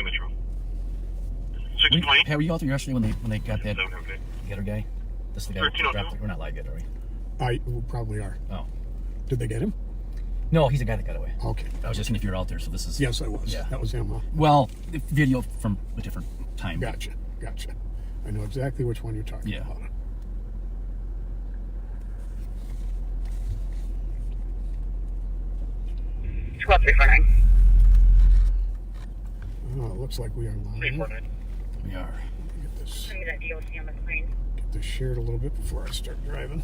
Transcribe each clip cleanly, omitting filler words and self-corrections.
Metro. 620. Hey, were you out there yesterday when they got that getter guy? This is the guy who dropped it. We're not live yet, are we? We probably are. Oh. Did they get him? No, he's the guy that got away. Okay. I was just seeing if you were out there, so this is... Yes, I was. Yeah. That was him, huh? Well, the video from a different time. Gotcha. I know exactly which one you're talking about. Squad 349. Oh, it looks like we are live. 349. We are. Get this, Send me that DOC on the screen. get this shared a little bit before I start driving.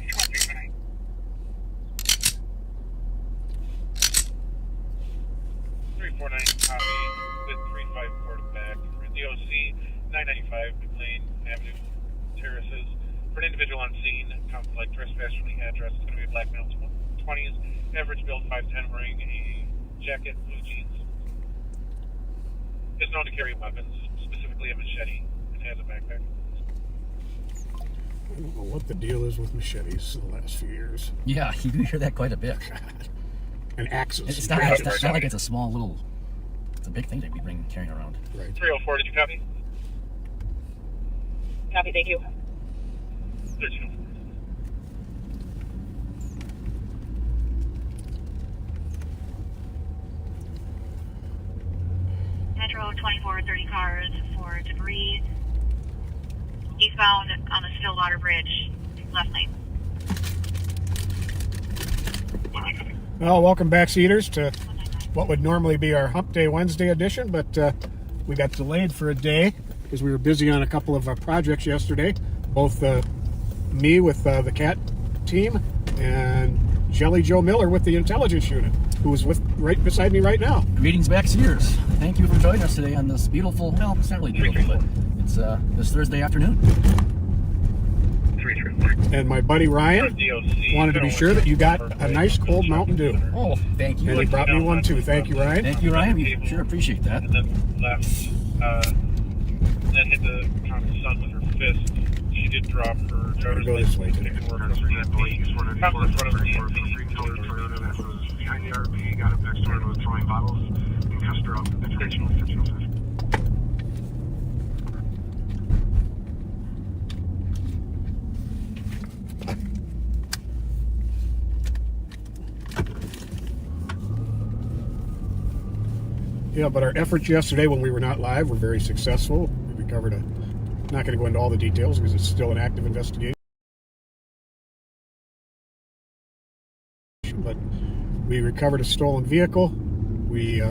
Squad 349. 349 copy with 354 to back for DOC 995 McLean Avenue Terraces. For an individual on scene, counts like trespass from the address. It's going to be a black male, 20s, average build, 5'10", wearing a jacket, blue jeans. Is known to carry weapons, specifically a machete, and has a backpack. I don't know what the deal is with machetes in the last few years. Yeah, you do hear that quite a bit. And axes. It's not like it's a small little... It's a big thing to be carrying around. Right. 304, did you copy? Copy, thank you. 1304. Metro 2430 cars for debris eastbound on the Stillwater Bridge, left lane. Well, welcome backseaters to what would normally be our Hump Day Wednesday edition, but we got delayed for a day because we were busy on a couple of projects yesterday. Both me with the CAT team and Jelly Joe Miller with the intelligence unit, who is right beside me right now. Greetings, backseaters. Thank you for joining us today on this beautiful, well, it's not really beautiful, but it's this Thursday afternoon. And my buddy Ryan wanted to be sure that you got a nice cold Mountain Dew. Oh, thank you. And he brought me one too. Thank you, Ryan. Thank you, Ryan. We sure appreciate that. And then left, then hit the sun with her fist. She did drop her driver's Go this way today. Behind the RV, got up next door and was throwing bottles and cussed her out. Intentional. Yeah, but our efforts yesterday when we were not live were very successful. We recovered not going to go into all the details because it's still an active investigation. But we recovered a stolen vehicle. We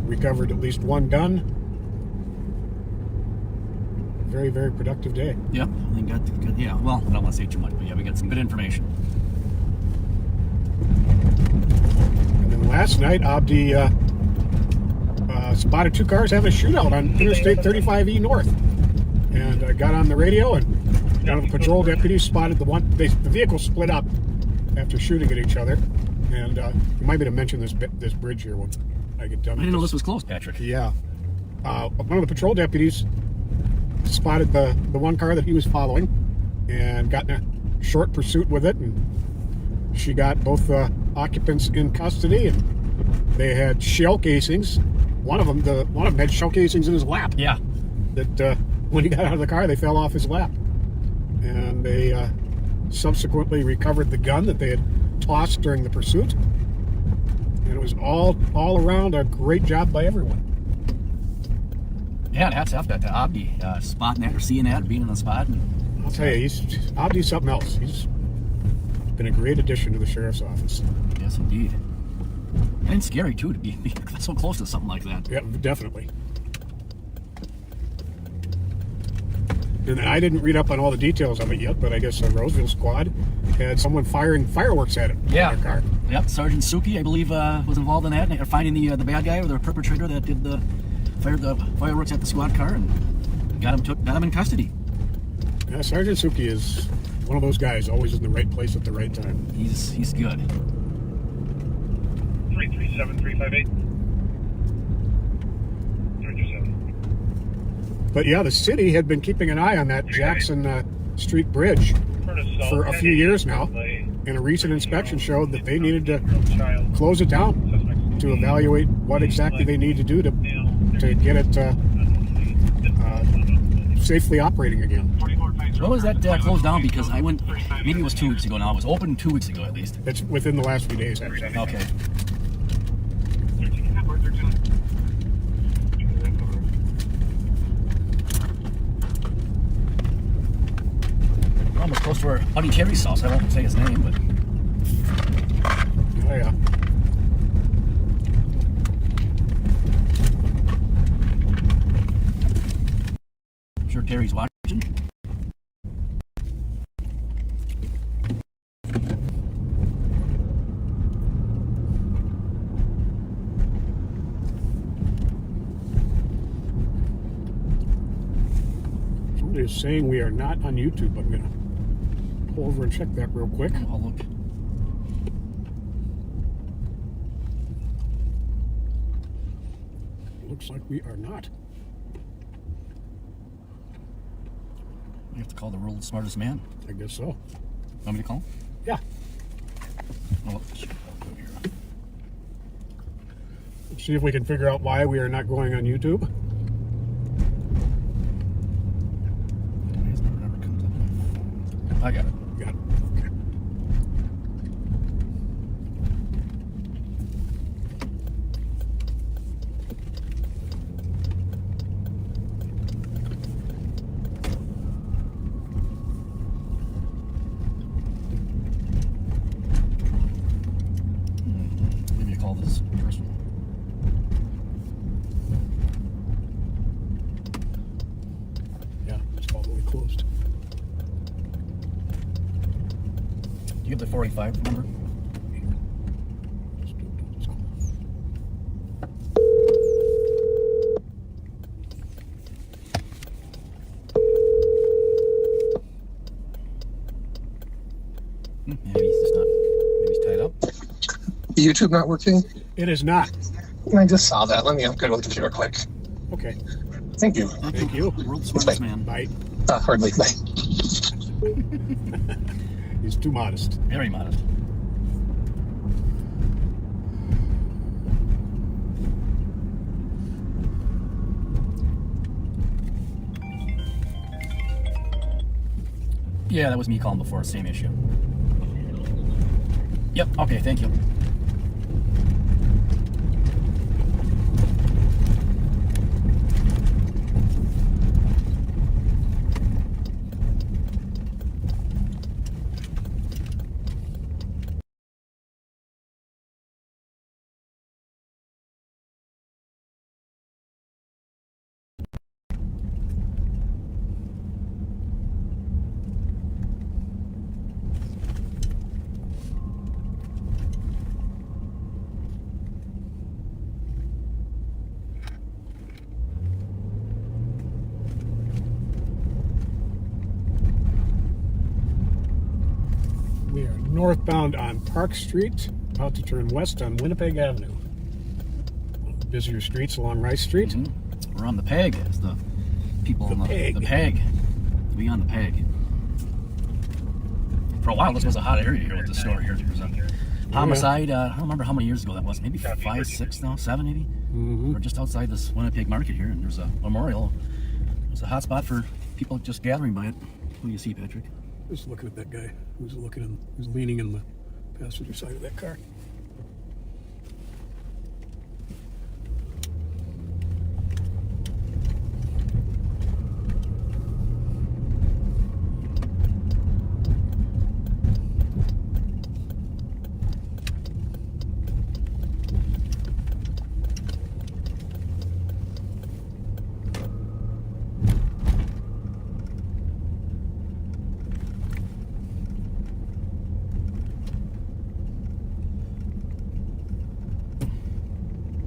recovered at least one gun. Very, very productive day. Yep. Yeah, well, I don't want to say too much, but yeah, we got some good information. And then last night, Abdi spotted two cars having a shootout on Interstate 35E North. And got on the radio, and one of the patrol deputies spotted the vehicle split up after shooting at each other. And you might be to mention this bridge here when I get done. I didn't know this was closed, Patrick. Yeah. One of the patrol deputies spotted the one car that he was following and got in a short pursuit with it, and she got both occupants in custody, and they had shell casings. One of them had shell casings in his lap. Yeah. That when he got out of the car, they fell off his lap, and they subsequently recovered the gun that they had tossed during the pursuit. And it was all around a great job by everyone. Yeah, hats off to Abdi spotting that or seeing that or being on the spot. And I'll tell you, Abdi's something else. He's been a great addition to the sheriff's office. Yes, indeed. And scary, too, to be so close to something like that. Yeah, definitely. And I didn't read up on all the details of it yet, but I guess the Roseville squad had someone firing fireworks at it. Yeah. In their car. Yep, Sergeant Suki, I believe, was involved in that, finding the bad guy or the perpetrator that fired the fireworks at the squad car and got him in custody. Yeah, Sergeant Suki is one of those guys, always in the right place at the right time. He's good. 337-358. Roger, 7. But yeah, the city had been keeping an eye on that Jackson Street Bridge for a few years now, and a recent inspection showed that they needed to close it down to evaluate what exactly they need to do to get it safely operating again. What was that closed down? Because I went, maybe it was 2 weeks ago now. It was open 2 weeks ago at least. It's within the last few days, actually. Okay. We're almost close to our buddy Terry's house. I won't say his name, but... Oh, yeah. I'm sure Terry's watching. Somebody is saying we are not on YouTube. I'm going to pull over and check that real quick. I'll look. Looks like we are not. We have to call the world's smartest man. I guess so. Want me to call him? Yeah. Oh, shit. I'll go here. Let's see if we can figure out why we are not going on YouTube. His number never comes up on my phone. I got it. Got it. Maybe I call this first one. Yeah, it's all the way closed. Do you have the 485 number? Let's do this call. Maybe he's just not. Maybe he's tied up. YouTube not working? It is not. I just saw that. Let me upgrade the computer quick. Okay. Thank you. Thank you. World's smartest Bye. man. Bye. Hardly. Bye. He's too modest. Very modest. Yeah, that was me calling before. Same issue. Yep. Okay. Thank you. We are northbound on Park Street, about to turn west on Winnipeg Avenue. One of the busier streets along Rice Street. Mm-hmm. We're on the peg, as the people The in peg. the peg. We on the peg. For a while, this was a hot area here with the store here. There was a homicide. I don't remember how many years ago that was. Maybe 5, 6 now, 7 maybe. Mm-hmm. We're just outside this Winnipeg market here, and there's a memorial. It's a hot spot for people just gathering by it. What do you see, Patrick? Just looking at that guy who's leaning in the passenger side of that car.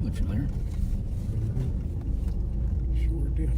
Look familiar. Sure did.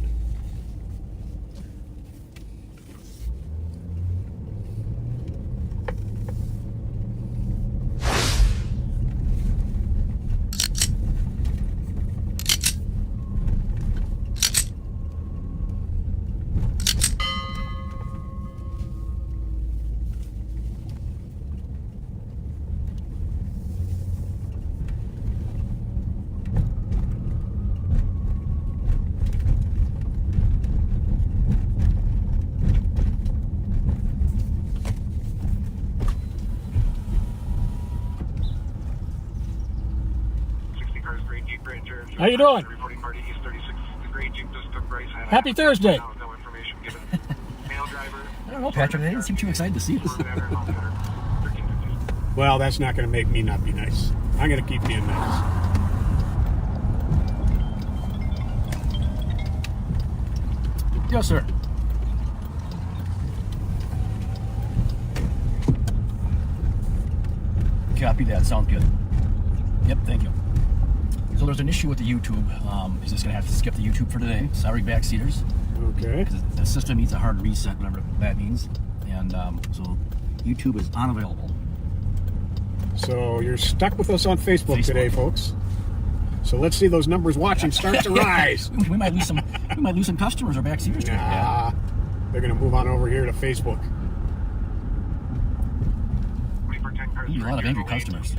How you doing? Reporting party East 36 degree Jeep just took Bryce. Happy Thursday. No information given. Male driver. I don't know, Patrick. I didn't seem too excited to see us. Well, that's not going to make me not be nice. I'm going to keep being nice. Yes, sir. Copy that. Sounds good. Yep, thank you. So there's an issue with the YouTube. He's just going to have to skip the YouTube for today. Sorry, backseaters. Okay. Because the system needs a hard reset, whatever that means. And so YouTube is unavailable. So you're stuck with us on Facebook today, folks. So let's see those numbers watching start to rise. We might lose some. We might lose some customers or backseaters today. Nah, they're going to move on over here to Facebook. There'll be a lot of angry customers.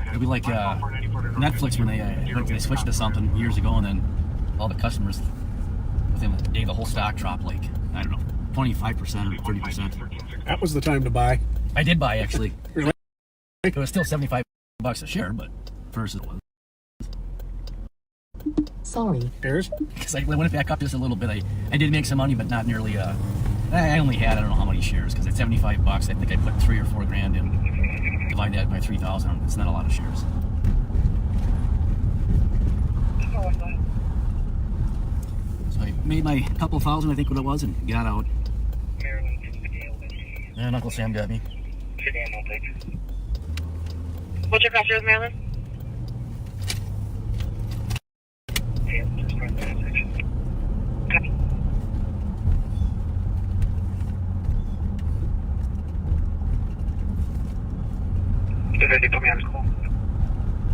It'll be like Netflix when they switched to something years ago, and then all the customers within a day the whole stock dropped like, I don't know, 25% or 30%. That was the time to buy. I did buy, actually. Really? It was still $75 a share, but first it was. Sorry. Here's. Because I went back up just a little bit. I did make some money, but not nearly. I only had, I don't know how many shares, because at $75, I think I put $3 or $4 grand in. Divide that by 3,000. It's not a lot of shares. So I made my couple thousand, I think what it was, and got out. And Uncle Sam got me. What's your cost, Maryland? Copy.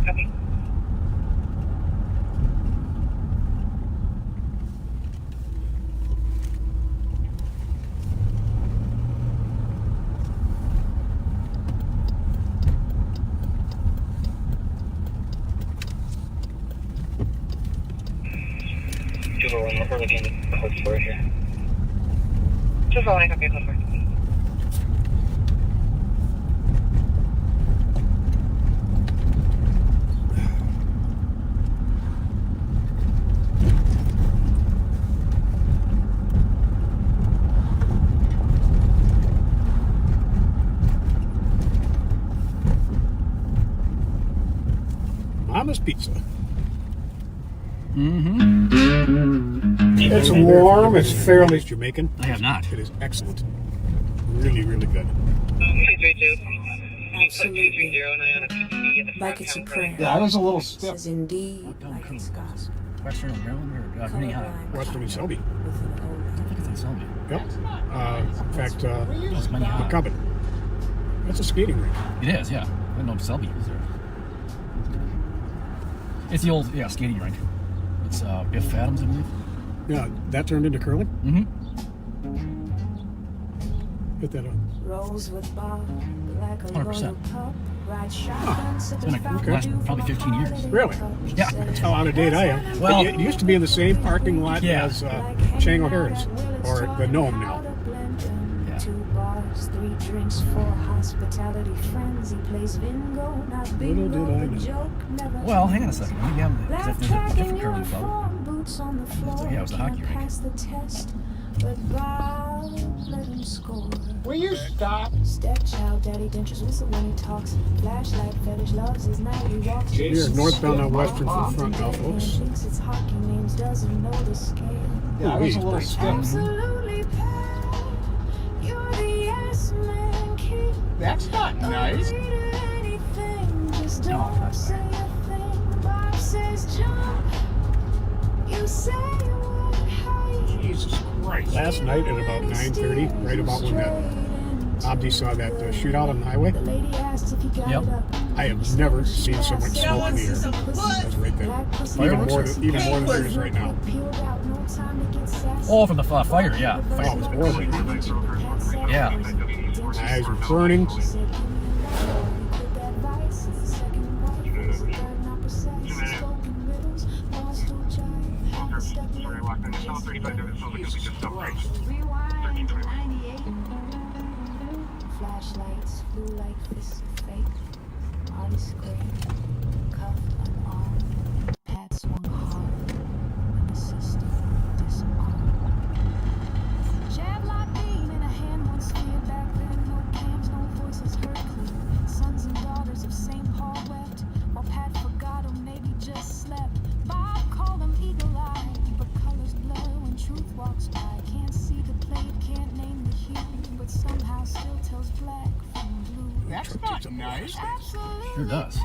Copy. We're looking at the code for it here. Just following up your code for it. Mama's Pizza. Mm-hmm. It's warm. It's fairly Jamaican. I have not. It is excellent. Really, really good. Absolutely. Like it's a prayer. Yeah, I was a little stiff. Says indeed, like it's gospel. Western and Maryland or Minnehaha? Western and Selby. I think it's in Selby. Yep. In fact, It's Minnehaha. McCubbin. That's a skating rink. It is, yeah. I don't know if Selby is there. It's the old, skating rink. It's Biff Adams, I believe. Yeah, that turned into curling? Mm-hmm. Hit that up. Rolls with Bob, like a 100%. pup, ride shotgun, It's been last probably 15 years. Really? Yeah. That's how out of date I am. Well- It used to be in the same parking lot Yeah. as Shango Harris, or the Gnome now. Yeah. 2 bars, 3 drinks, 4 hospitality friends. He plays bingo, not bingo. Little did I know. Joke never Well, hang on a second. Maybe I'm, there's a different curling club. boots on the floor. Yeah, it was the hockey rink. Pass the test, but Bob let him score. Will you stop? Stepchild, daddy dentures whistle when he talks. Flashlight fetish loves his night he walks. You're northbound on Western from front now, folks. Thinks it's hockey names, doesn't know the scale. Yeah, I was a little stiff. Absolutely pal. You're the yes man king. That's not nice. Agree to anything, just No, don't that's say a thing. Bob says jump. You say what height. Jesus Christ. Last night at about 9:30, right about when that Abdi saw that shootout on the highway, The lady asked if he got Yep. it up. I have never seen so much smoke in the air. That's right there. Even more than there is right now. Oh, from the fire, yeah. Oh, it was horrible. Yeah. My eyes were burning. Flashlights flew like fists of fate. Party screamed, cuffed, unarmed. Pat swung hard when the system disarmed. Jab like beam in a hand, one spear back then. No cams, no voices heard clear. Sons and daughters of St. Paul wept, while Pat forgot or maybe just slept. Bob called them eagle-eyed, but colors blur when truth walks by. Can't see the plate, can't name the hue, but somehow still tells black from blue. That's not nice. Absolutely. Sure does.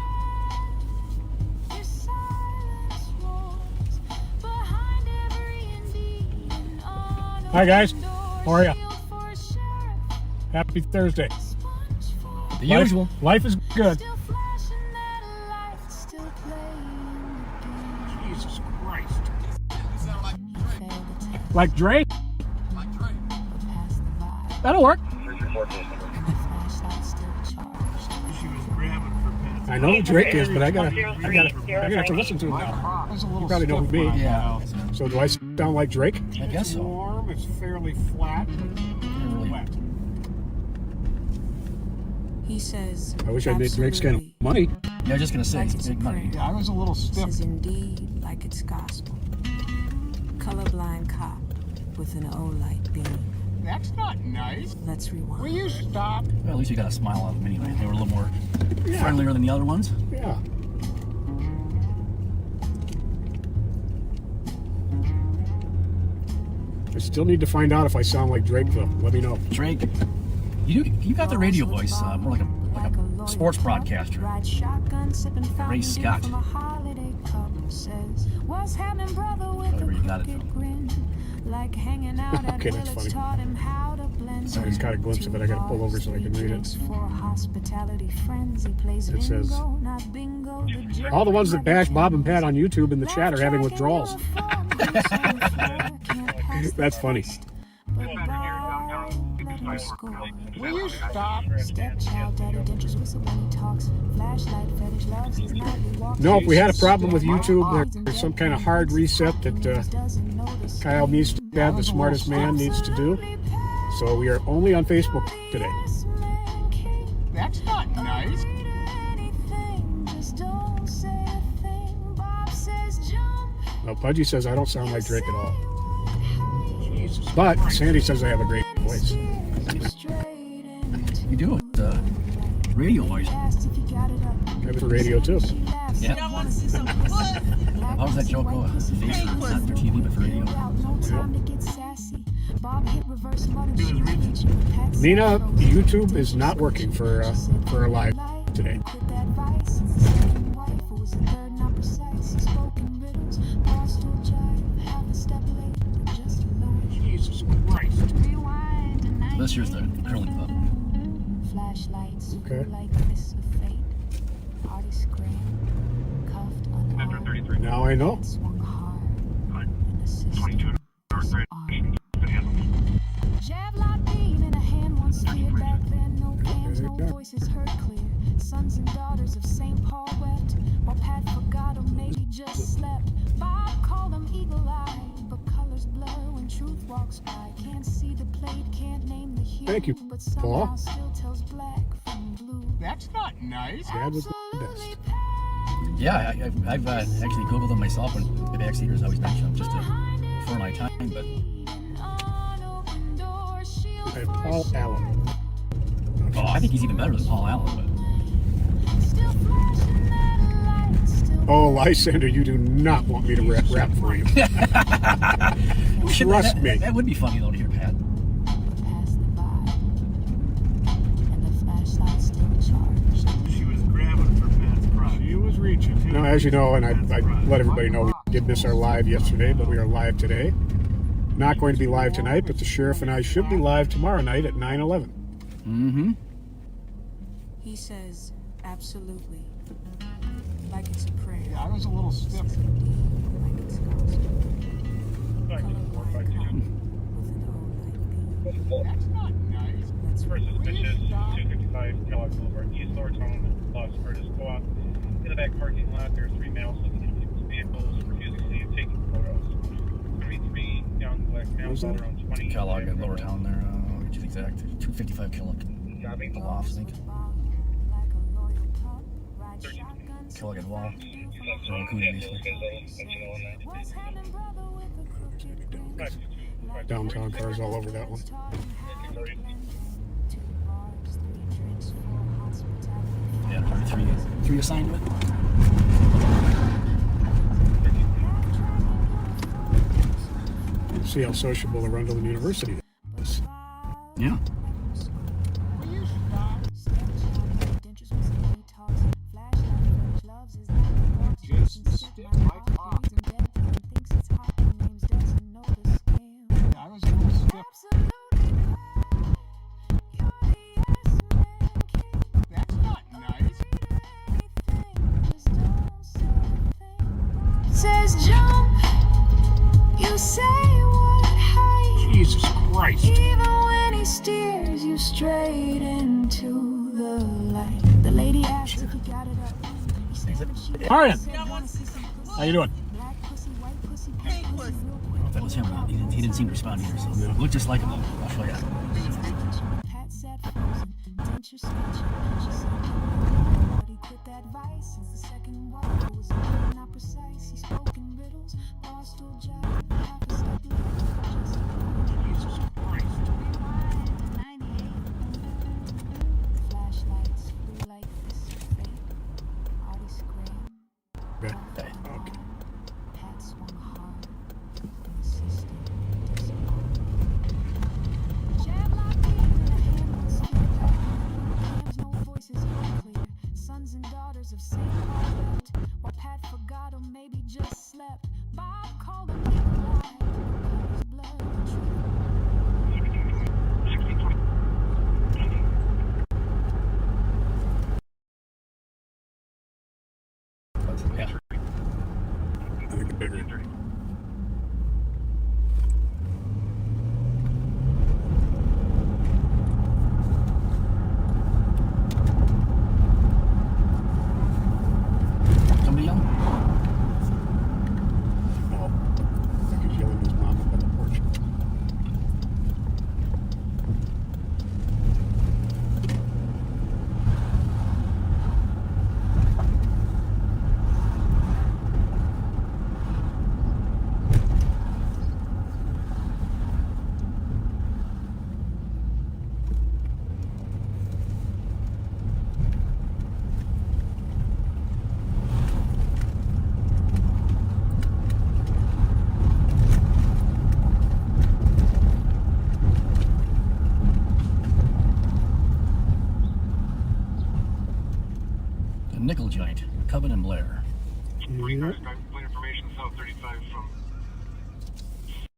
Your silence roars behind every indeed and unopened Hi, guys. door. How are ya? Shield for a sheriff, Happy Thursday. sponge for The usual. Life is good. still flashing that light, still playing the game. Jesus Christ. Failed to tell, Like Drake? but past the vibe. That'll work. Flashlight still charged. I know who Drake is, but I gotta have to listen to him now. You probably know who me. Yeah. So do I sound like Drake? I guess so. Warm, it's fairly flat. Really. Wet. He says, I wish I made Drake's kind of money. Yeah, I was just gonna say, Like it's it's a big money. prayer. I was a little stiff. Says indeed like it's gospel. Colorblind cop with an O-light beam. That's not nice. Let's rewind. Will you stop? Well, at least you got a smile out of them anyway. They were a little more Yeah. friendlier than the other ones. Yeah. I still need to find out if I sound like Drake, though. Let me know. Drake, you got the radio voice, more like a sports broadcaster. Ray Scott. What's happening, brother, with Whatever you a got it crooked from. grin? Like hanging out at Okay, that's Village funny. taught him how to blend. Somebody's got a glimpse of it. I gotta pull over so I can read it. For hospitality friends, he plays It says, bingo, not bingo, the all the ones that bash Bob and Pat on YouTube in the chat are having withdrawals. That's funny. Will you stop? Stepchild, daddy dentures whistle when he talks. Flashlight fetish loves his nightly walks. No, if we had a problem with YouTube, there's some kind of hard reset that Kyle Meestad, the smartest man, needs to do. So we are only on Facebook today. That's not nice. Well, Pudgy says I don't sound like Drake at all. But Sandy says I have a great voice. You do it, radio voice. I have it for radio too. Yeah. How was that joke go? Facebook, not for TV, but for radio. Nina, YouTube is not working for a live today. Jesus Christ. This year's the curling club. Flashlights Okay. like fists of fate. Party scream, cuffed, unarmed. Now I know. Swung hard in a system. Jab like beam in a hand, one spear back then. No cams, no voices heard clear. Sons and daughters of St. Paul wept, while Pat forgot or maybe just slept. Bob called them eagle-eyed, but colors blur when truth walks by. Can't see the plate, can't name the hue. Thank you, but Paul. somehow still tells black from blue. That's not nice. Dad was the Absolutely best. Yeah, I've actually Googled them myself, and the backseaters always mention them just for my time, but I have Paul Allen. oh, I think he's even better than Paul Allen. Oh, Lysander, you do not want me to rap for you. But Trust me. That would be funny though to hear Pat. She was grabbing for Pat's crotch. She was reaching. Now, as you know, and I let everybody know, we did miss our live yesterday, but we are live today. Not going to be live tonight, but the sheriff and I should be live tomorrow night at 9/11. Mm-hmm. He says, absolutely. Like it's a prayer. Yeah, I was a little stiff. Like it's gospel. Colorblind cop with an O-light beam. That's not nice. Let's First suspicious, stop? 255 Kellogg Boulevard, East Lowertown, Las Verdes Co-op. In the back parking lot, there are 3 males looking into people's vehicles, refusing to leave, taking photos. 33 down the black male, about around 20. Kellogg in Lowertown there. What did you exact? 255 Kellogg. The loft, I think. kill against the wall. They're all cootie, basically. What's happening, brother, with the crooked grins? Downtown cars all over that one. Yeah, three assigned to it. See how sociable Arundel University is. Yeah. Says jump, you say what height? Jesus Christ. Even when he steers you straight into the light. The lady asks if you got it up. He says that she Marion, how you doing? black pussy, white pussy, pink pussy, real I don't know if that was him or not. He didn't seem to respond either, so it looked just like him. I'll show you. Pat sat frozen, denture sketching. She said, but he quit that vice since the second wife was not precise. He spoke in riddles, barstool jive, half a step left. Jesus Christ. Flashlights flew like this fate. Artie screamed. Okay. Okay. Pat swung hard. Insisted. Disappointed. Jab like me in a hand was Ham's no voices all clear. Sons and daughters of St. Paul wept, while Pat forgot or maybe just slept. Bob called him alive. His blood drew. Yeah. I think the bigger. Somebody yelling? No. I think he's yelling at his mom up on the porch. A nickel joint. Coven and Blair. Yeah. Plate information, South 35 from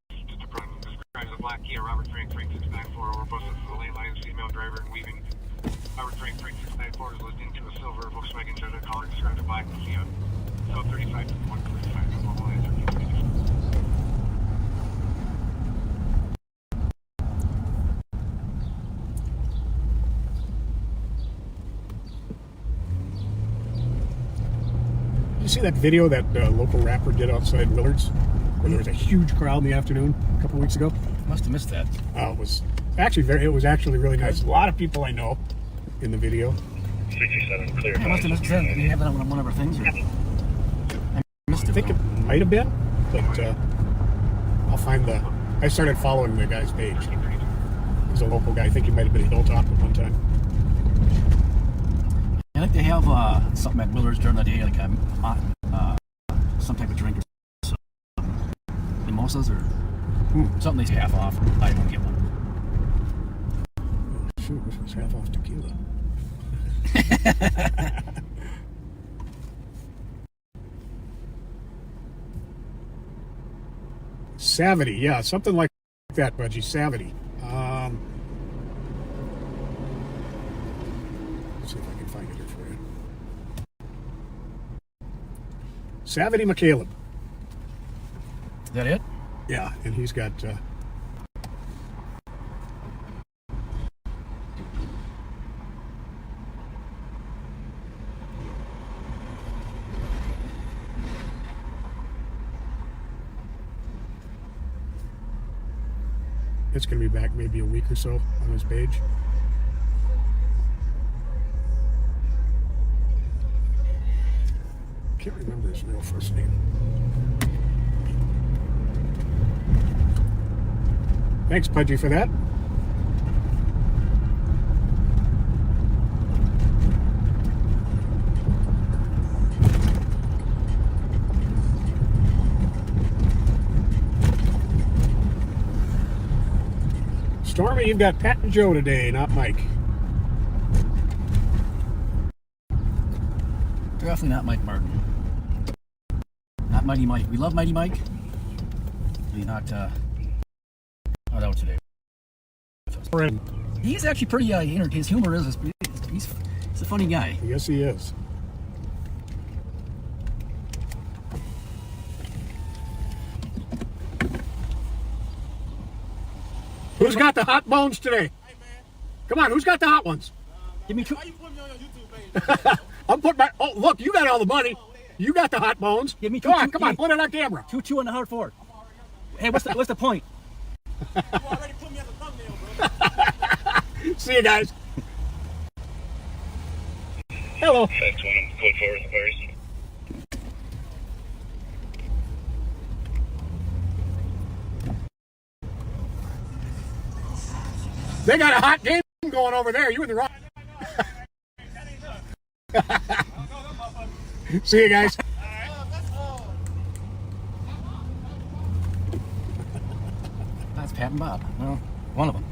just a run. Describes a black Kia Robert Frank 694 over buses to the lane lines, female driver and weaving. Robert Frank 694 is listening to a silver Volkswagen Jetta collar described a black Kia. South 35 to 135, normal line 1336. You see that video that local rapper did outside Willard's, where there was a huge crowd in the afternoon a couple weeks ago? Must have missed that. It was actually really nice. A lot of people I know in the video. 67 clear. Yeah, must have missed that. Did you have that on one of our things? Or? I missed I it. think it might have been, but I'll find the. I started following the guy's page. He's a local guy. I think he might have been a Hilltop at one time. I think they have something at Willard's during the day, like some type of drink or something. Mimosas or something they half off. I don't get one. Shoot, this was half off tequila. Savity, yeah, something like that, Budgie. Savity. Let's see if I can find it here for you. Savity McCaleb. Is that it? Yeah, and he's got. It's going to be back maybe a week or so on his page. Can't remember his real first name. Thanks, Pudgy, for that. Stormy, you've got Pat and Joe today, not Mike. Definitely not Mike Martin. Not Mighty Mike. We love Mighty Mike. He's not out today. He's actually pretty entertaining. His humor is he's a funny guy. Yes, he is. Who's got the hot bones today? Hey, man. Come on, who's got the hot ones? Give me two. Why you put me on your YouTube page? I'm putting my. Oh, look, you got all the money. You got the hot bones. Give me two. Come on, put it on camera. 2-2 on the hard forward. Hey, what's the point? You already put me as a thumbnail, bro. See you guys. Hello. That's one I'm code forward the Vries. They got a hot game going over there. You in the wrong. See you guys. That's Pat and Bob. Well, one of them.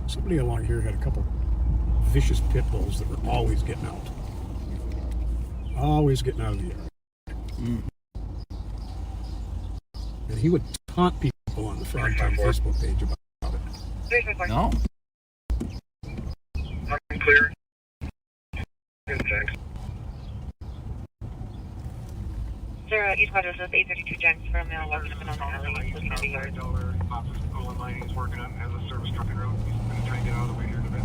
Somebody along here had a couple vicious pit bulls that were always getting out. Always getting out of the yard. And he would taunt people on the Frog Time Facebook page about it. No. I'm clear. Thanks. Sir, East Quadros, 832 Jenks for a male walking up and on the alley, looking at the yard. Officer Golden Line is working on as a service truck and road. He's going to try and get out of the way here in a bit.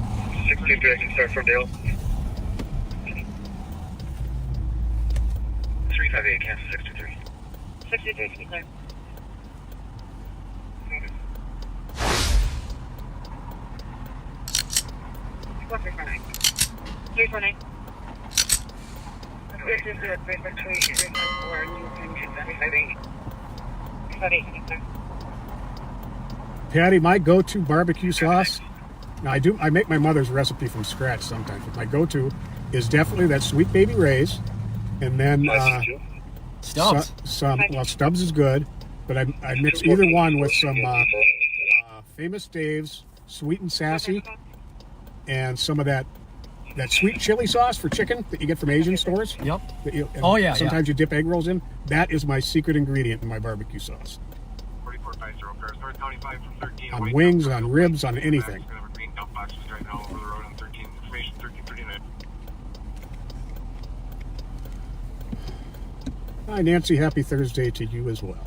16 direction start from Dale. 358 cancel 623. 63, to be clear. What's 349? 349. This is the 353, 354, 358. 358, Patty, my go-to barbecue sauce. Now I make my mother's recipe from scratch sometimes, but my go-to is definitely that Sweet Baby Ray's, and then Stubbs. Stubbs is good, but I mix either one with some Famous Dave's Sweet and Sassy, and some of that sweet chili sauce for chicken that you get from Asian stores. Yep. Oh yeah. Sometimes you dip egg rolls in. That is my secret ingredient in my barbecue sauce. 4450 cars, North County 5 from 13. On wings, on ribs, on anything. A green dump box was driving all over the road on 13. Information 1339. Hi, Nancy. Happy Thursday to you as well.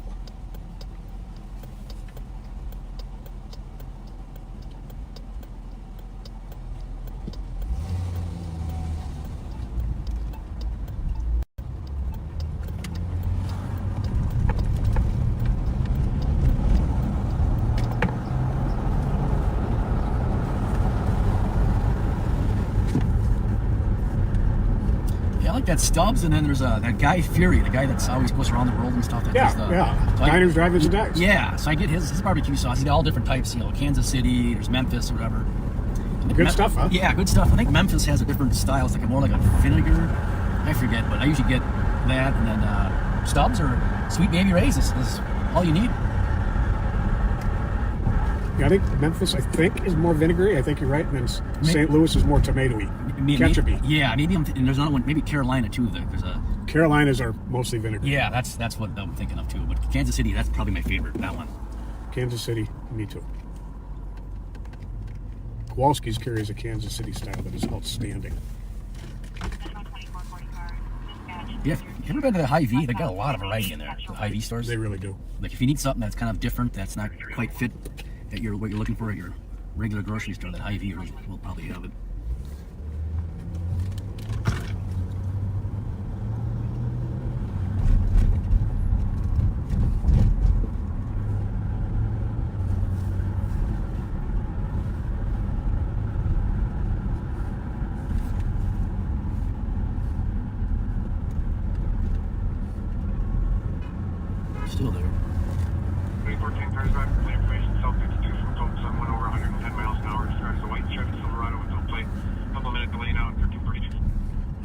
I like that Stubbs, and then there's that guy Fury, the guy that's always goes around the world and stuff. That does the, So Diners, Drivers, and Dives. Yeah, so I get his barbecue sauce. He's got all different types, Kansas City, there's Memphis or whatever. Good stuff, huh? Yeah, good stuff. I think Memphis has a different style. It's like more like a vinegar I forget, but I usually get that, and then Stubbs or Sweet Baby Ray's is all you need. Yeah, I think Memphis, is more vinegary. I think you're right. And then St. Louis is more tomatoey, ketchupy. Yeah, maybe. And there's another one. Maybe Carolina too. There's a. Carolinas are mostly vinegar. Yeah, that's what I'm thinking of too. But Kansas City, that's probably my favorite. That one. Kansas City, me too. Kowalski's carries a Kansas City style that is outstanding. Yeah, you ever been to the Hy-Vee? They got a lot of variety in there. The Hy-Vee stores. They really do. Like if you need something that's kind of different, that's not quite fit at what you're looking for at your regular grocery store, that Hy-Vee will probably have it. Still there. 2014 cars back, clear information, South 52 from Colton Sun, went over 110 miles an hour. Drives a white Chevy Silverado with no plate. Couple minute delay now at 1342.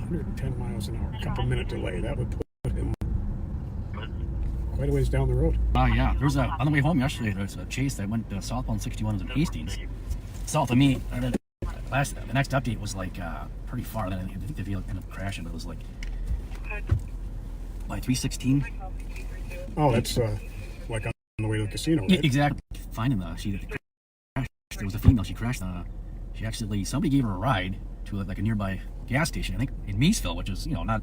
110 miles an hour, couple minute delay. That would put him quite a ways down the road. Yeah. There was on the way home yesterday, there was a chase that went southbound 61 in Hastings. South of me, and then the next update was like pretty far. Then I think the vehicle ended up crashing, but it was like by 316. Oh, that's like on the way to the casino, right? Yeah, exactly. Finding she crashed. There was a female. She crashed. She actually, somebody gave her a ride to like a nearby gas station. I think in Meesville, which is not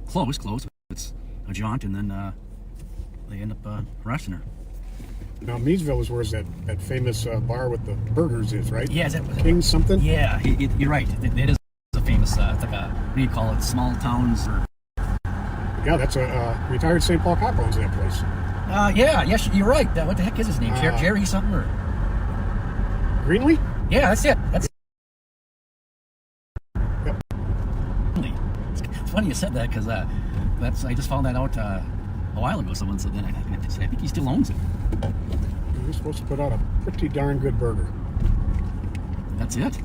close. It's a jaunt, and then they end up arresting her. Now Meesville is where that famous bar with the burgers is, right? Yeah, is that King something? Yeah, you're right. It is a famous. It's like what do you call it? Small towns or. Yeah, that's a retired St. Paul cop owns that place. Yes, you're right. What the heck is his name? Jerry something or? Greenlee? Yeah, that's it. That's. Yep. It's funny you said that because I just found that out a while ago. Someone said that. I think he still owns it. You're supposed to put out a pretty darn good burger. That's it.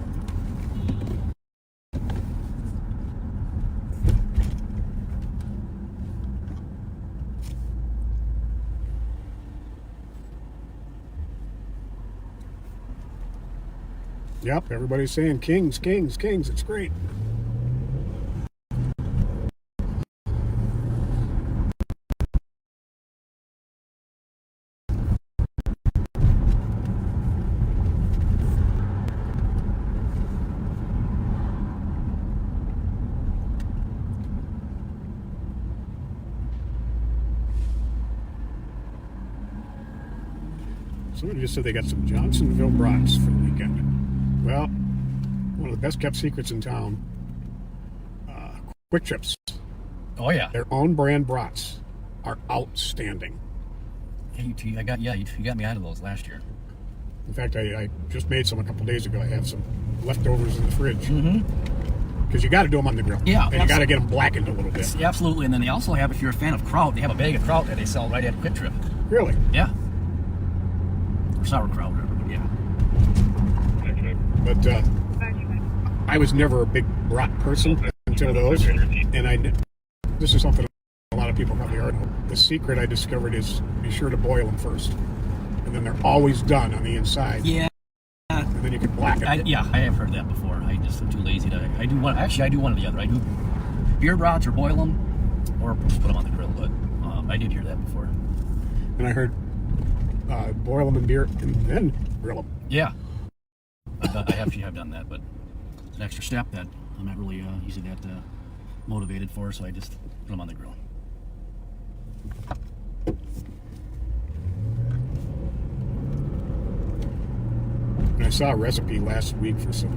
Yep, everybody's saying Kings. It's great. Somebody just said they got some Johnsonville brats for the weekend. Well, one of the best kept secrets in town, Quick Trips. Oh yeah. Their own brand brats are outstanding. You got me out of those last year. In fact, I just made some a couple days ago. I have some leftovers in the fridge. Because you got to do them on the grill. Yeah. And you got to get them blackened a little bit. Absolutely. And then they also have, if you're a fan of kraut, they have a bag of kraut that they sell right at Quick Trip. Really? Yeah. Or sauerkraut, whatever, but yeah. But I was never a big brat person until those. And this is something a lot of people probably already know. The secret I discovered is be sure to boil them first. And then they're always done on the inside. Yeah. And then you can blacken them. I have heard that before. I just am too lazy to. I do one or the other. I do beer brats or boil them or just put them on the grill. But I did hear that before. And I heard boil them in beer and then grill them. Yeah. I actually have done that, but it's an extra step that I'm not really usually that motivated for, so I just put them on the grill. And I saw a recipe last week for some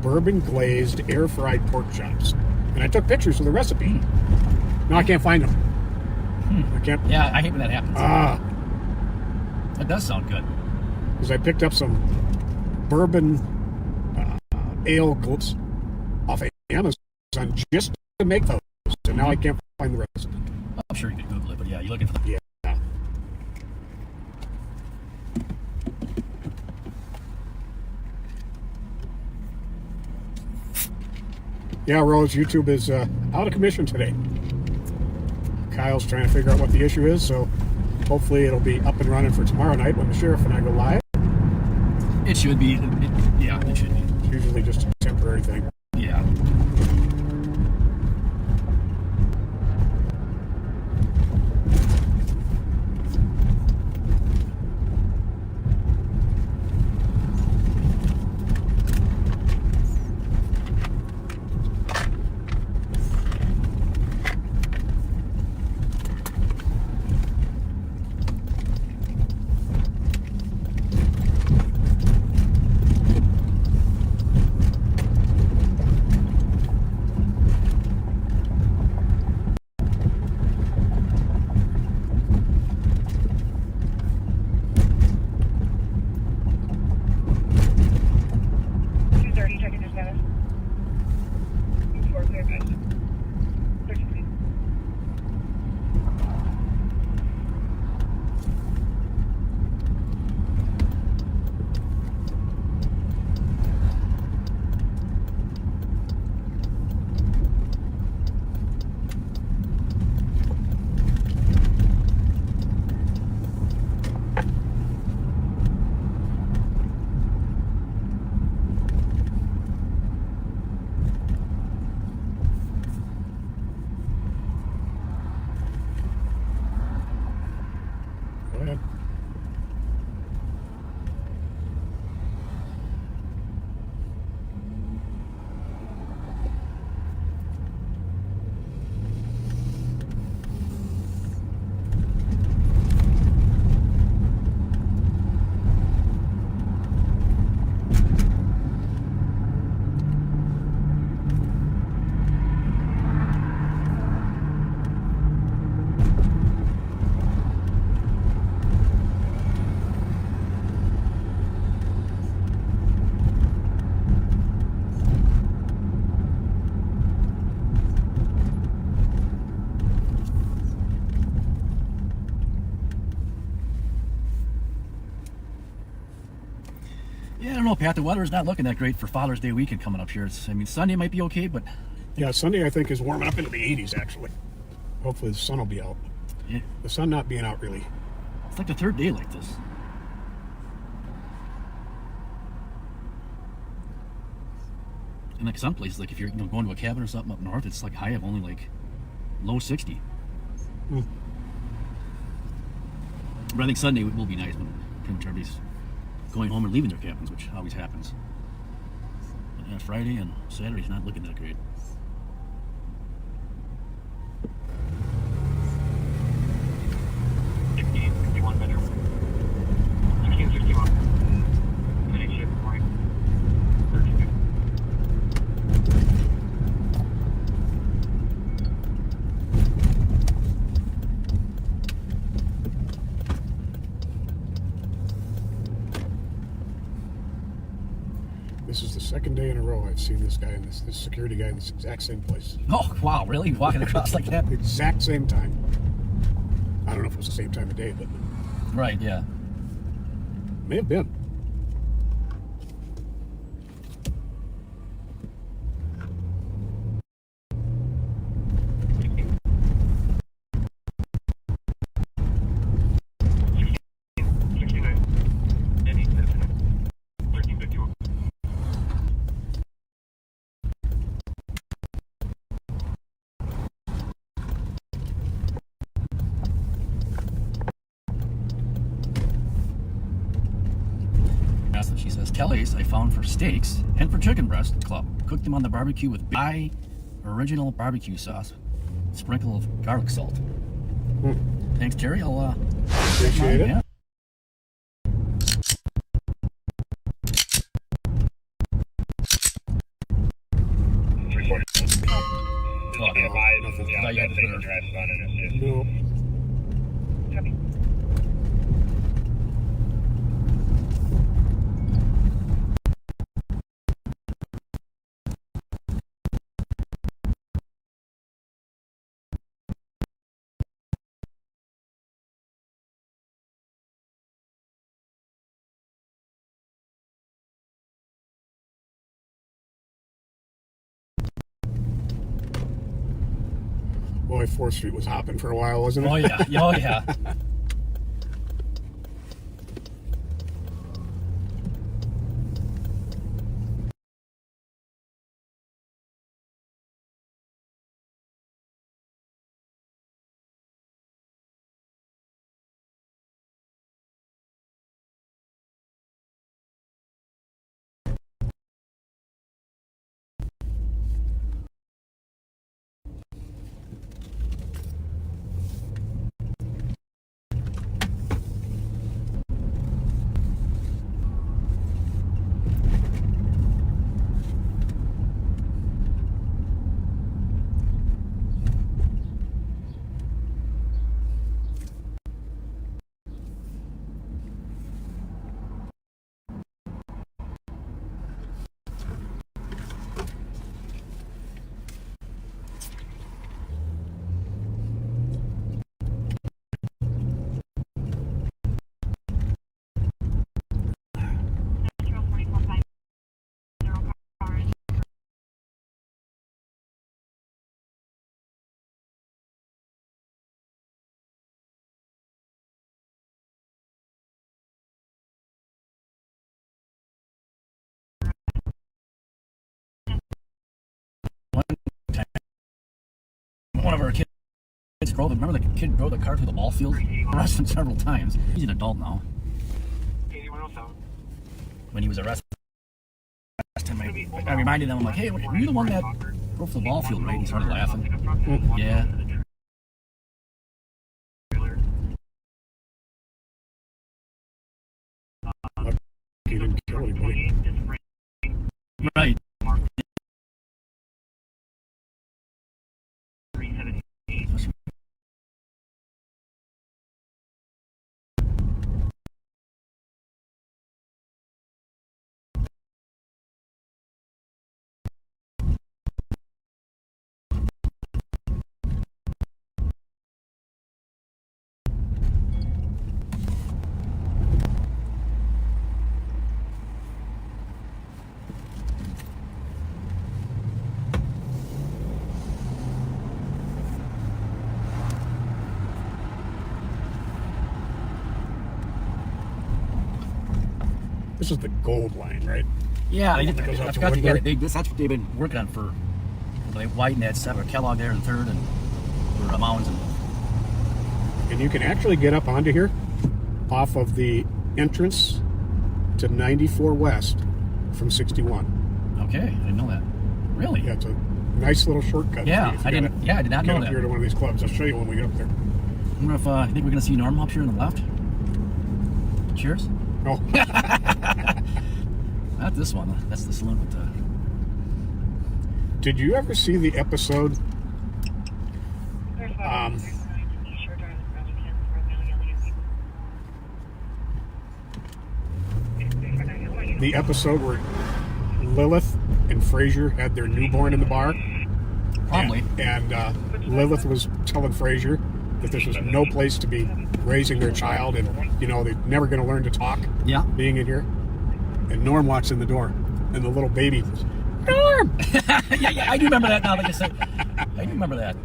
bourbon glazed air fried pork chops, and I took pictures of the recipe. No, I can't find them. I can't. Yeah, I hate when that happens. That does sound good. Because I picked up some bourbon ale glazes off of Amazon just to make those, and now I can't find the recipe. I'm sure you could Google it, but yeah, you're looking for them. Yeah. Yeah, Rose, YouTube is out of commission today. Kyle's trying to figure out what the issue is, so hopefully it'll be up and running for tomorrow night when the sheriff and I go live. It should be. Yeah, it should be. It's usually just a temporary thing. Yeah. Go ahead. Yeah, I don't know, Pat. The weather's not looking that great for Father's Day weekend coming up here. I mean, Sunday might be okay, but Yeah, Sunday I think is warming up into the 80s actually. Hopefully the sun will be out. yeah, The sun not being out really. it's like the third day like this. And like some places, like if you're going to a cabin or something up north, it's like high of only like low 60. Mm. But I think Sunday will be nice when everybody's going home and leaving their cabins, which always happens. But yeah, Friday and Saturday's not looking that great. This is the second day in a row I've seen this guy in this security guy in this exact same place. Oh, wow, really? Walking across like that? Exact same time. I don't know if it was the same time of day, but Right, yeah. may have been. She says, Kelly's I found for steaks and for chicken breast club. Cooked them on the barbecue with original barbecue sauce, sprinkle of garlic salt. Thanks, Terry. I'll Appreciate it. Yeah. No. Boy, 4th Street was hopping for a while, wasn't it? Oh yeah, oh yeah. One of our kids drove. Remember the kid drove the car through the ball field? Arrested him several times. He's an adult now. 8107. When he was arrested, I reminded him, I'm like, hey, were you the one that drove to the ball field, right? He started laughing. Yeah. He didn't kill anybody. Right. This is the gold line, right? Yeah, That goes out I to forgot to get Woodward. it. That's what they've been working on for. They widened that seven. Kellogg there in 3rd and for Mounds. And you can actually get up onto here off of the entrance to 94 West from 61. Okay, I didn't know that. Really? Yeah, it's a nice little shortcut. Yeah, if you I didn't. gotta Yeah, I did not Get know up that. here to one of these clubs. I'll show you when we get up there. I wonder if I think we're gonna see Norm up here on the left. Cheers. Oh, Not this one. That's the saloon with the. did you ever see the episode? The episode where Lilith and Frazier had their newborn in the bar. Probably. And Lilith was telling Frazier that this was no place to be raising their child, and they're never going to learn to talk. Yeah. Being in here, and Norm walks in the door, and the little baby goes, Norm. yeah, I do remember that now. Like I said, I do remember that.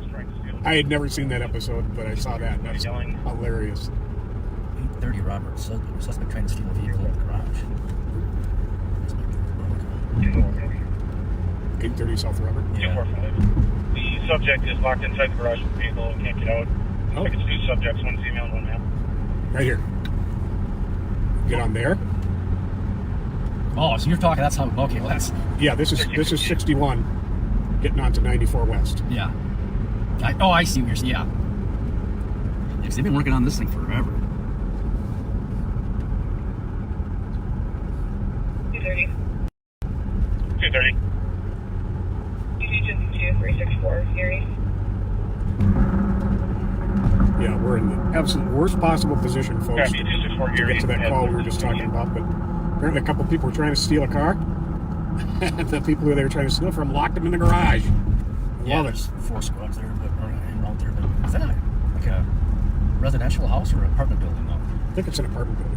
I had never seen that episode, but I saw that. That's hilarious. 830 Robert. Suspect trying to steal a vehicle in the garage. 830 South Robert. Yeah. 245. The subject is locked inside the garage with the vehicle and can't get out. Oh. I can two subjects, one female and one male. Right here. Get on there. Oh, so you're talking. That's how. Okay, well that's. Yeah, this is 61, getting on to 94 West. Yeah. I see what you're saying. Yeah. Because they've been working on this thing forever. 230. 230. Division 2364, Series. Yeah, we're in the absolute worst possible position, folks, Copy, 264 to get to that call we were just talking about. But apparently a couple of people were trying to steal a car. And the people who they were trying to steal from locked them in the garage. Yeah, Love it. there's 4 squads there, but and out there. But is that like a residential house or an apartment building though? I think it's an apartment building.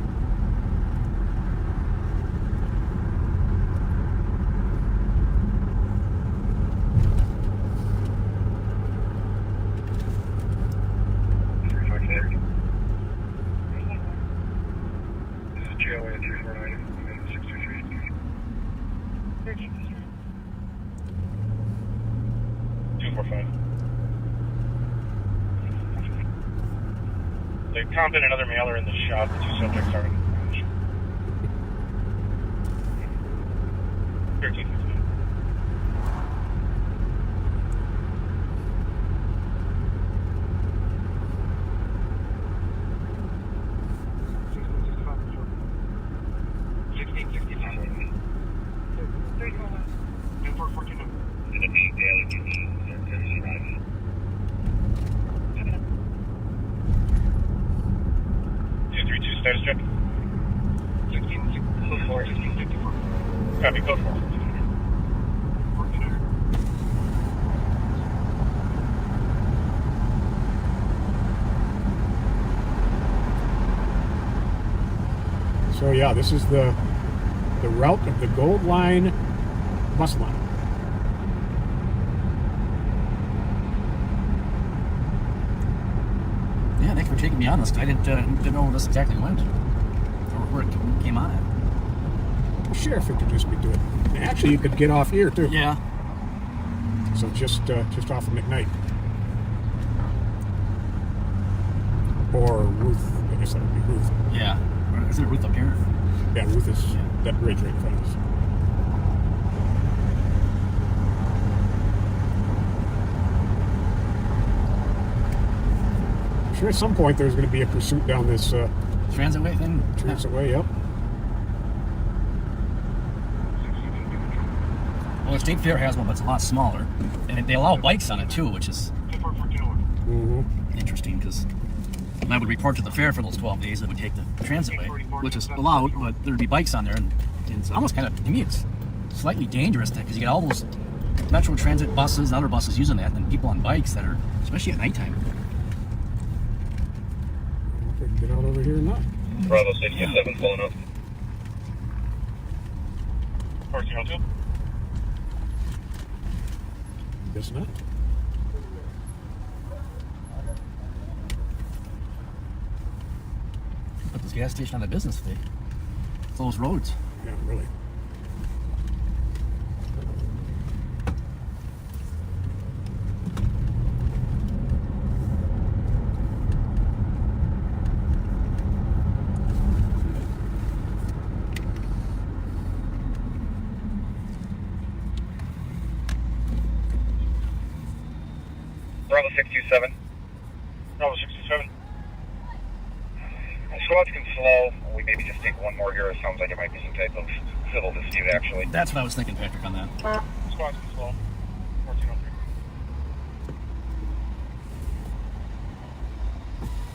245. The comp and another mailer in the shop. The 2 subjects are in the garage. 1359. Status check. 1654. Copy, code 4. So yeah, this is the route of the Gold Line bus line. Yeah, thanks for taking me on this. I didn't know where this exactly went, or where it came on at. The sheriff introduced me to it. And actually, you could get off here too. Yeah. So just off of McKnight. Or Ruth. I guess that would be Ruth. Yeah. Is it Ruth up here? Yeah, Ruth is that bridge right in front of us. I'm sure at some point there's going to be a pursuit down this Transitway thing? Transitway, yep. Well, the State Fair has one, but it's a lot smaller. And they allow bikes on it too, which is interesting, because when I would report to the fair for those 12 days, I would take the Transitway, which is allowed, but there'd be bikes on there, and it's almost kind of, to me, it's slightly dangerous, because you get all those Metro Transit buses and other buses using that, and people on bikes that are, especially at nighttime. If we can get out over here or not. Bravo 67 pulling up. 1402. Guess not. Put this gas station out of business today. Close roads. Yeah, really. Bravo 627. Bravo 67. Squads can slow. We maybe just take one more here. It sounds like it might be some type of civil dispute, actually. That's what I was thinking, Patrick, on that. Squads can slow. 1403.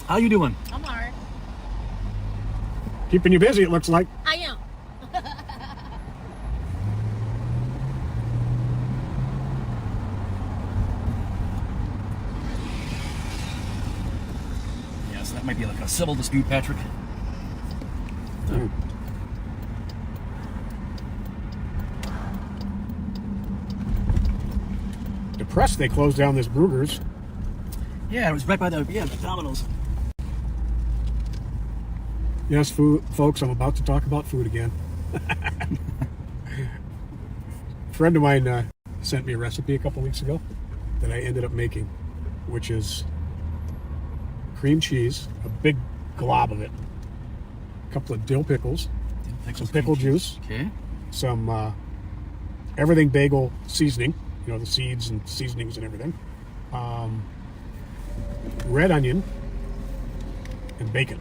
How you doing? I'm alright. Keeping you busy, it looks like. I am. Yes, that might be like a civil dispute, Patrick. Depressed they closed down this Brugger's. Yeah, it was right by the Domino's. Yes, food, folks, I'm about to talk about food again. A friend of mine sent me a recipe a couple weeks ago that I ended up making, which is cream cheese, a big glob of it, a couple of dill pickles, some pickle juice, Okay. some everything bagel seasoning, you know, the seeds and seasonings and everything, red onion, and bacon.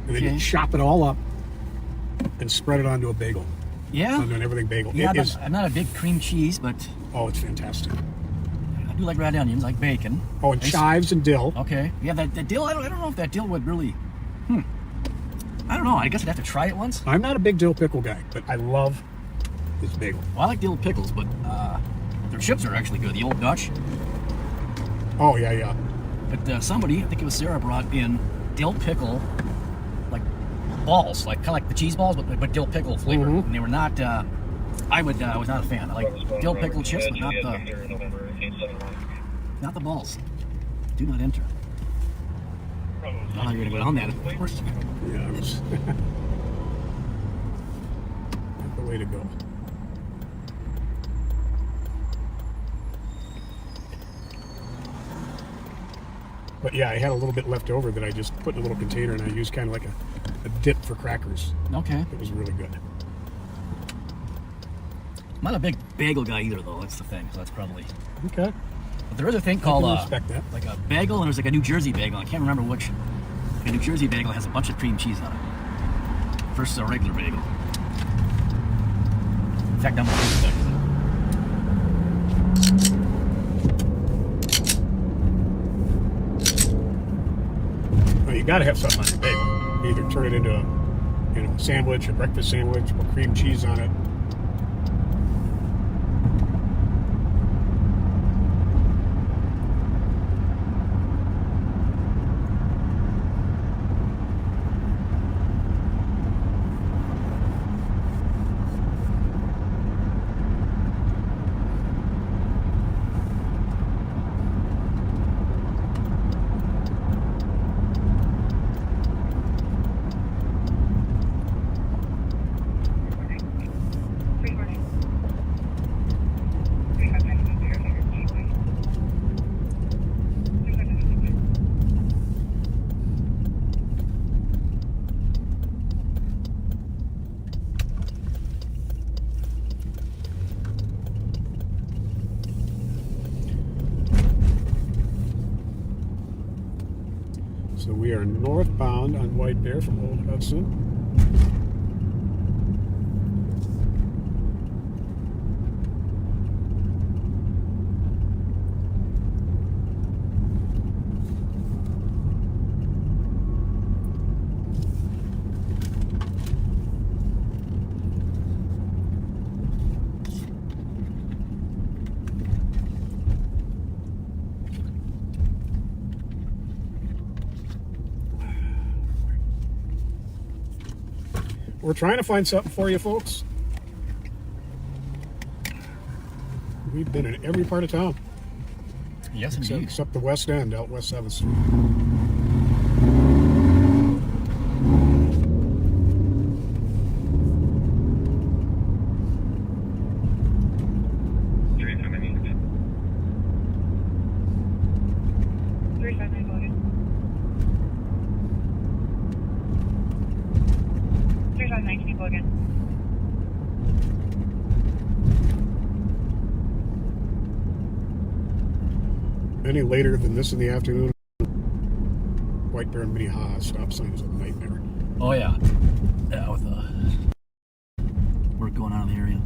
And then you chop it all up and spread it onto a bagel. Yeah? Onto an everything bagel. Yeah, It is, I'm not a big cream cheese, but oh, it's fantastic. I do like red onions, like bacon. Oh, and chives and dill. Okay. Yeah, that dill, I don't know if that dill would really... I don't know. I guess I'd have to try it once. I'm not a big dill pickle guy, but I love this bagel. Well, I like dill pickles, but their chips are actually good. The Old Dutch. Oh, yeah, yeah. But somebody, I think it was Sarah, brought in dill pickle, like balls, like kind of like the cheese balls, but dill pickle flavor. And they were not. I was not a fan. I like dill pickle chips, but not the balls. Do not enter. Oh, you're gonna go down that, of course. Yeah, it was not the way to go. But yeah, I had a little bit left over that I just put in a little container, and I used kind of like a dip for crackers. Okay. It was really good. I'm not a big bagel guy either, though. That's the thing. So that's probably Okay. But there is a thing called respect that. like a bagel, and there's like a New Jersey bagel. I can't remember which. A New Jersey bagel has a bunch of cream cheese on it versus a regular bagel. In fact, I'm gonna do Well, you got to have something on your bagel. Either turn it into a sandwich, a breakfast sandwich, with cream cheese on it. So we are northbound on White Bear from Old Hudson. We're trying to find something for you folks. We've been in every part of town. Yes, indeed. Except the West End, out West 7th Street. Any later than this in the afternoon, White Bear and Minnehaha stop sign is a nightmare. Oh yeah, yeah, with the work going on in the area.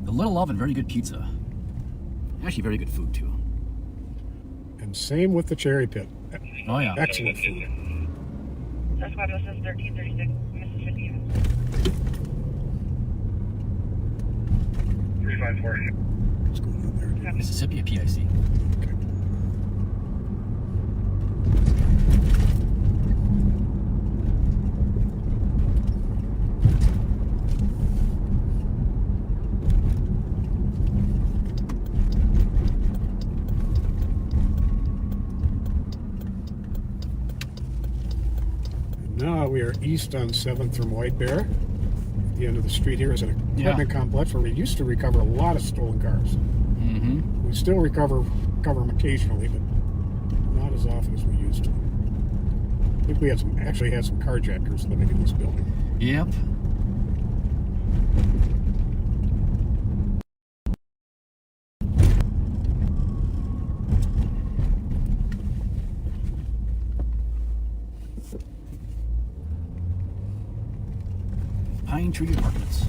The Little Oven, very good pizza. Actually, very good food too. And same with the Cherry Pit. Oh yeah, excellent food. That's why this is 1336 Mississippi. 354. What's going on there? Dude? Mississippi, PIC. Okay. And now we are east on 7th from White Bear. At the end of the street here is an apartment complex where we used to recover a lot of stolen cars. Mm-hmm. We still recover them occasionally, but not as often as we used to. I think we actually had some carjackers living in this building. Yep. Pine Tree Apartments.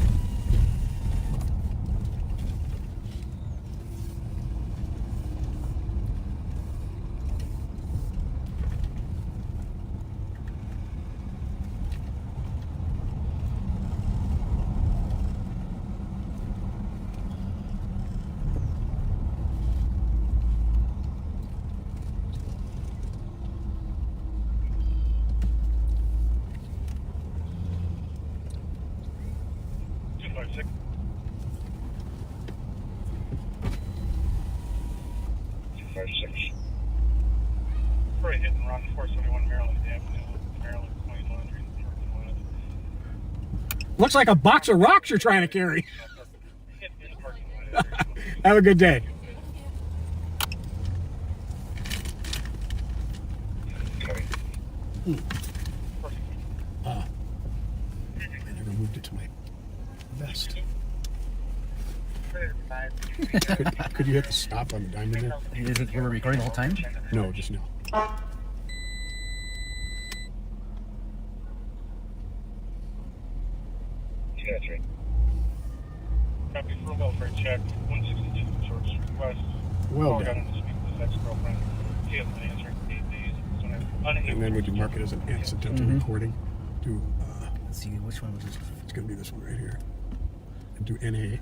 Probably hitting around 471 Maryland Avenue, Maryland Point Laundry. Looks like a box of rocks you're trying to carry. In the parking lot. Have a good day. Could you hit the stop on the diamond there? Is it, we were recording the whole time? No, just no. Copy for a welfare check. 162 Short Street West. Well Call done. down to speak with his ex-girlfriend. She hasn't answered in 8 days. So I'm unable And then would you to mark it as an accidental Mhm. recording? Do Let's see, which one was this? it's going to be this one right here. And do NA.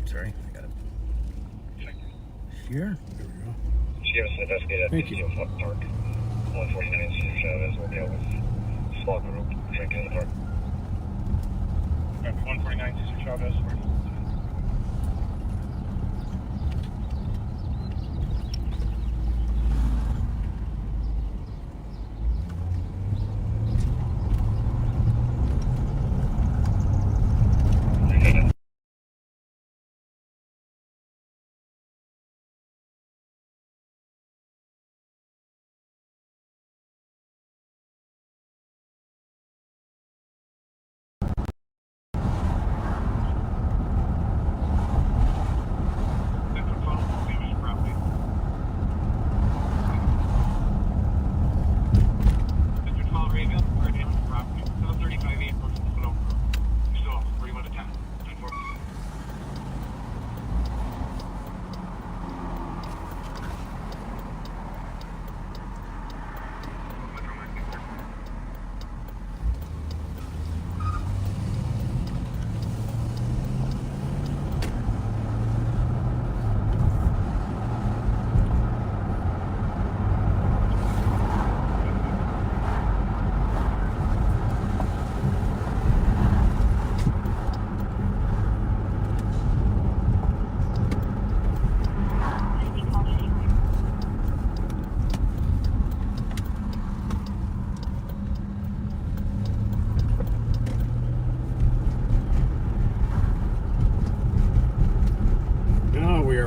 Sorry, I got it. Here? There we go. She has investigated Thank you. Park. 149 Cedar Chavez will deal with small group drinking in the park. Copy 149 Cesar Chavez.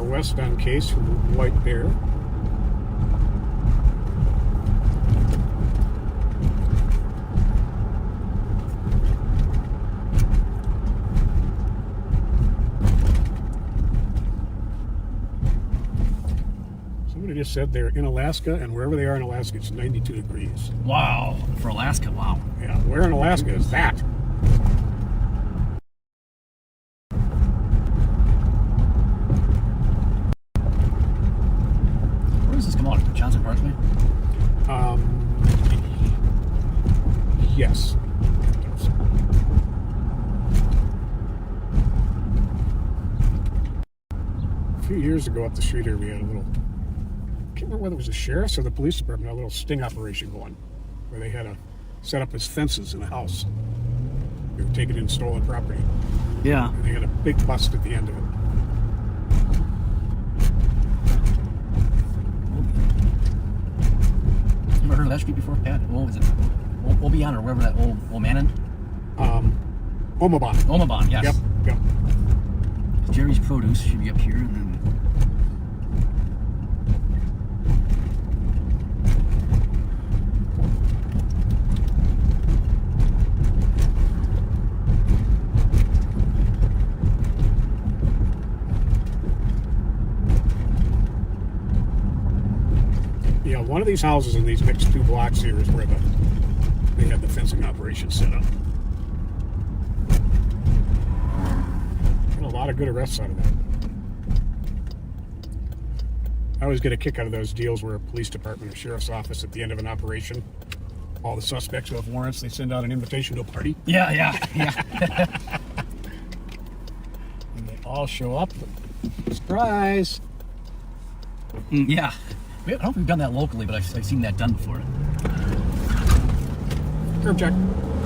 West on case from White Bear. Somebody just said they're in Alaska, and wherever they are in Alaska, it's 92 degrees. Wow, for Alaska, wow. Yeah, where in Alaska is that? Where does this come out? Johnson Parkway? Yes. A few years ago up the street here, we had a little, I can't remember whether it was the sheriff's or the police department, a little sting operation going, where they had to set up as fences in a house. They were taking in stolen property. Yeah. And they had a big bust at the end of it. Ever heard of that street before, Pat? Oh, is it Obion or wherever that old Manon? Omabon. Omabon, yes. Yep, yep. Jerry's Produce should be up here, and then. Yeah, one of these houses in these next two blocks here is where they had the fencing operation set up. Got a lot of good arrests out of that. I always get a kick out of those deals where a police department or sheriff's office at the end of an operation, all the suspects who have warrants, they send out an invitation to a party. Yeah. And they all show up. Surprise! Yeah. I don't know if we've done that locally, but I've seen that done before. Curb check.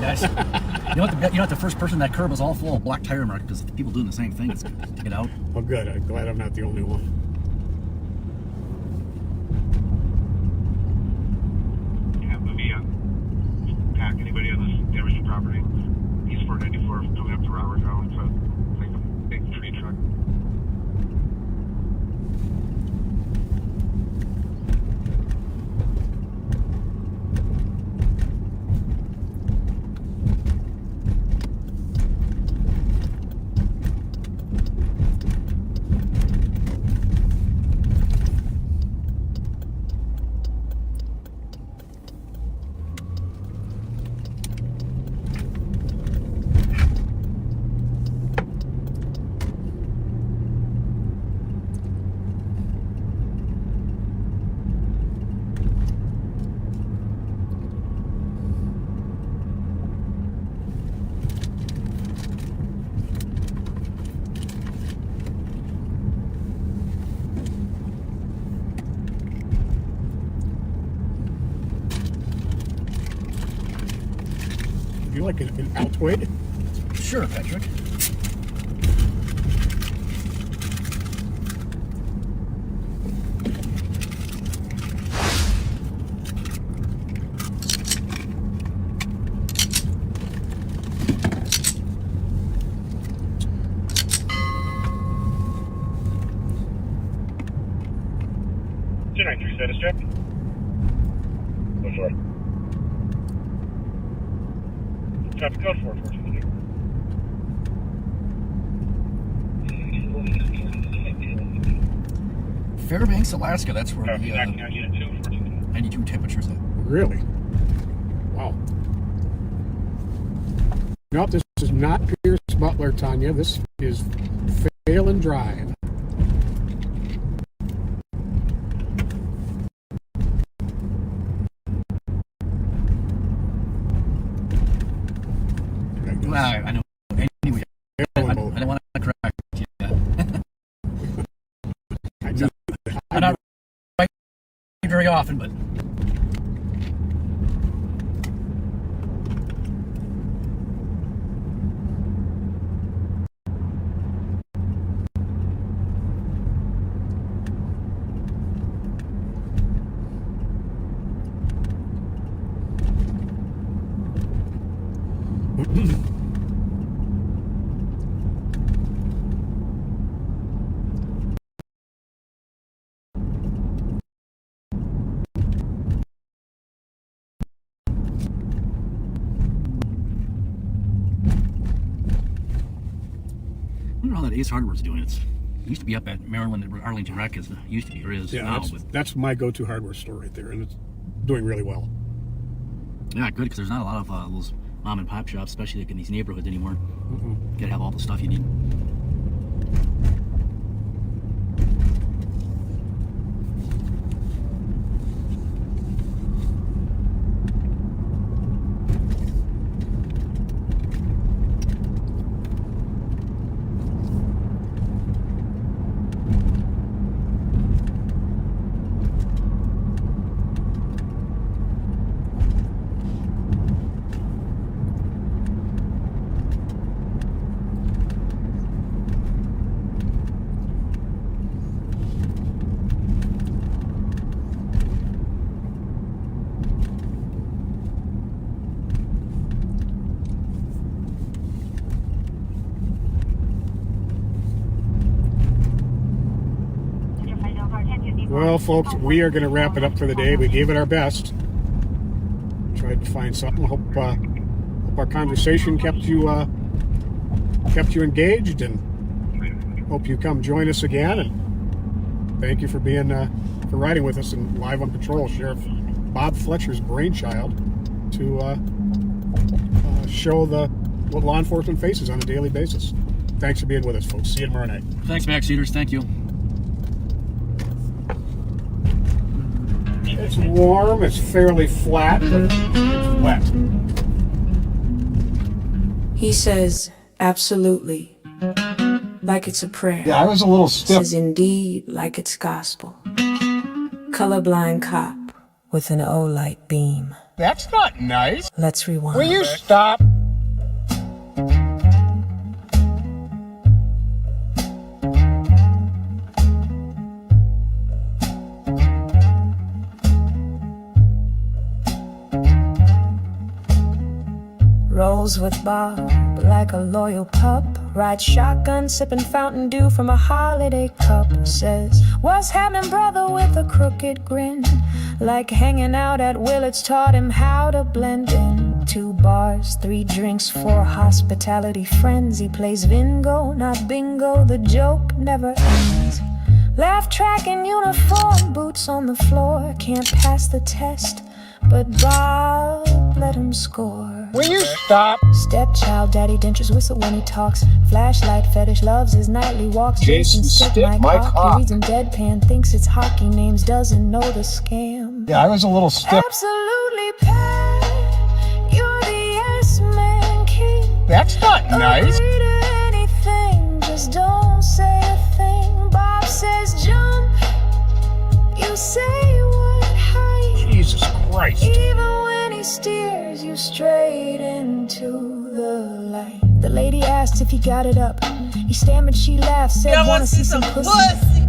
Yes. You know what? The first person that curb was all full of black tire marks because people doing the same thing. It's take it out. Oh, good. I'm glad I'm not the only one. Yeah, maybe pack anybody on this damaged property. East 494 coming up to Robert Road. So like a big tree truck. like an Altoid? Sure, Patrick. Status check. Go for it. Traffic code 4422. Fairbanks, Alaska. That's where the Knocking on unit 2, 14. 92 temperature's at. Really? Wow. No, this is not Pierce Butler, Tanya. This is Phelan Drive. I know. Anyway, I don't want to correct you. I'm not right very often, but. I don't know how that Ace Hardware's doing. It used to be up at Maryland, Arlington Rec, as it used to be, or is now. That's my go-to hardware store right there, and it's doing really well. Yeah, good, because there's not a lot of those mom and pop shops, especially like in these neighborhoods anymore. Gotta have all the stuff you need. Well, folks, we are going to wrap it up for the day. We gave it our best. Tried to find something. Hope our conversation kept you engaged, and hope you come join us again. And thank you for being for riding with us in Live on Patrol, Sheriff Bob Fletcher's brainchild to show what law enforcement faces on a daily basis. Thanks for being with us, folks. See you tomorrow night. Thanks, Backseaters. Thank you. It's warm, it's fairly flat, but it's wet. He says, absolutely, like it's a prayer. Yeah, I was a little stiff. Says indeed, like it's gospel. Colorblind cop with an O-light beam. That's not nice. Let's rewind. Will you stop? Rolls with Bob like a loyal pup. Rides shotgun, sipping Fountain Dew from a holiday cup. Says, what's happening, brother, with a crooked grin? Like hanging out at Willard's taught him how to blend in. 2 bars, 3 drinks, 4 hospitality friends. He plays Vingo, not bingo. The joke never ends. Laugh track in uniform, boots on the floor. Can't pass the test, but Bob let him score. Will you stop? Stepchild, daddy dentures whistle when he talks. Flashlight fetish, loves his nightly walks. Jason stick my cock. He reads in deadpan, thinks it's hockey names, doesn't know the scam. Yeah, I was a little stiff. Absolutely Pat, you're the yes man king. That's not nice. Agree to anything, just don't say a thing. Bob says jump, you say what height. Jesus Christ. Even when he he steers you straight into the light. The lady asked if he got it up. He stammered, she laughed, said, wanna see some pussy?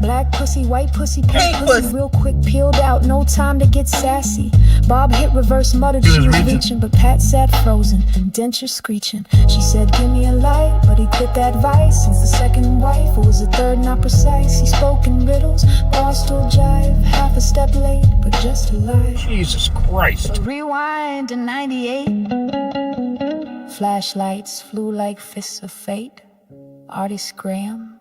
Black pussy, white pussy, pink pussy. Real quick, peeled out, no time to get sassy. Bob hit reverse, muttered she was reaching, but Pat sat frozen, denture screeching. She said, give me a light, but he quit that vice. Since the second wife, it was the third not precise. He spoke in riddles, boss still jive. Half a step late, but just a lie. Jesus Christ. But rewind to 98. Flashlights flew like fists of fate. Artist Graham,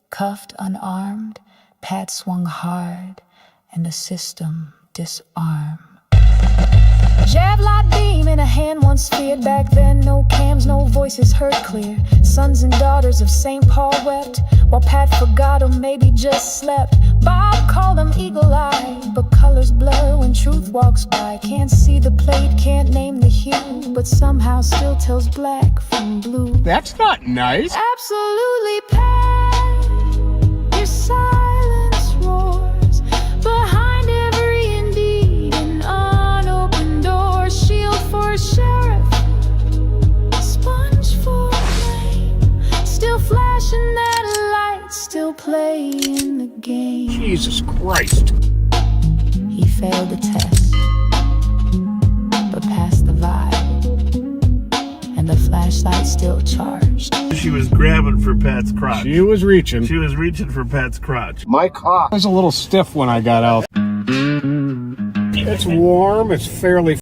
cuffed, unarmed. Pat swung hard, and the system disarmed. Javelot beam in a hand once feared. Back then, no cams, no voices heard clear. Sons and daughters of St. Paul wept, while Pat forgot or maybe just slept. Bob called him eagle-eyed, but colors blur when truth walks by. Can't see the plate, can't name the hue, but somehow still tells black from blue. That's not nice. Absolutely, Pat, your silence roars behind every indeed an unopened door. Shield for sheriff, sponge for flame, still flashing that light, still playing the game. Jesus Christ. He failed the test, but passed the vibe, and the flashlight still charged. She was grabbing for Pat's crotch. She was reaching. She was reaching for Pat's crotch. My cock was a little stiff when I got out. It's warm, it's fairly